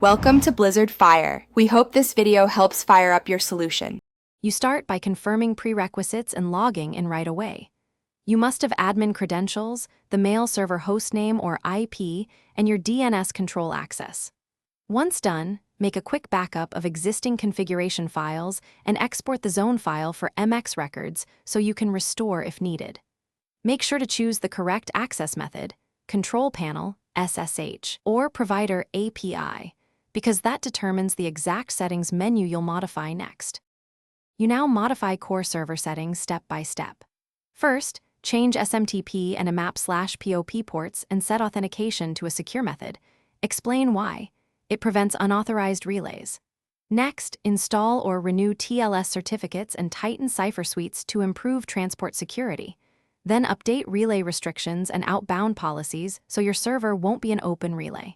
Welcome to Blizzard Fire. We hope this video helps fire up your solution. You start by confirming prerequisites and logging in right away. You must have admin credentials, the mail server hostname or IP, and your DNS control access. Once done, make a quick backup of existing configuration files and export the zone file for MX records so you can restore if needed. Make sure to choose the correct access method, control panel, SSH, or provider API, because that determines the exact settings menu you'll modify next. You now modify core server settings step by step. First, change SMTP and AMAP/POP ports and set authentication to a secure method. Explain why. It prevents unauthorized relays. Next, install or renew TLS certificates and tighten cipher suites to improve transport security. Then update relay restrictions and outbound policies so your server won't be an open relay.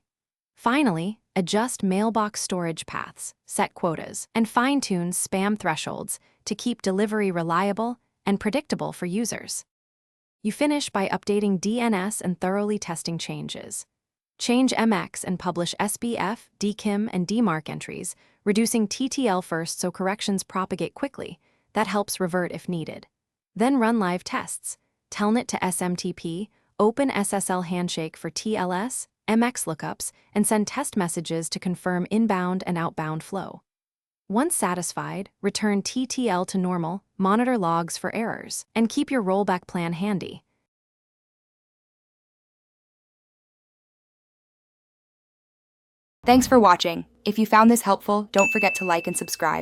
Finally, adjust mailbox storage paths, set quotas, and fine-tune spam thresholds to keep delivery reliable and predictable for users. You finish by updating DNS and thoroughly testing changes. Change MX and publish SBF, DKIM, and DMARC entries, reducing TTL first so corrections propagate quickly. That helps revert if needed. Then run live tests. Telnet to SMTP, open SSL handshake for TLS, MX lookups, and send test messages to confirm inbound and outbound flow. Once satisfied, return TTL to normal, monitor logs for errors, and keep your rollback plan handy. Thanks for watching. If you found this helpful, don't forget to like and subscribe.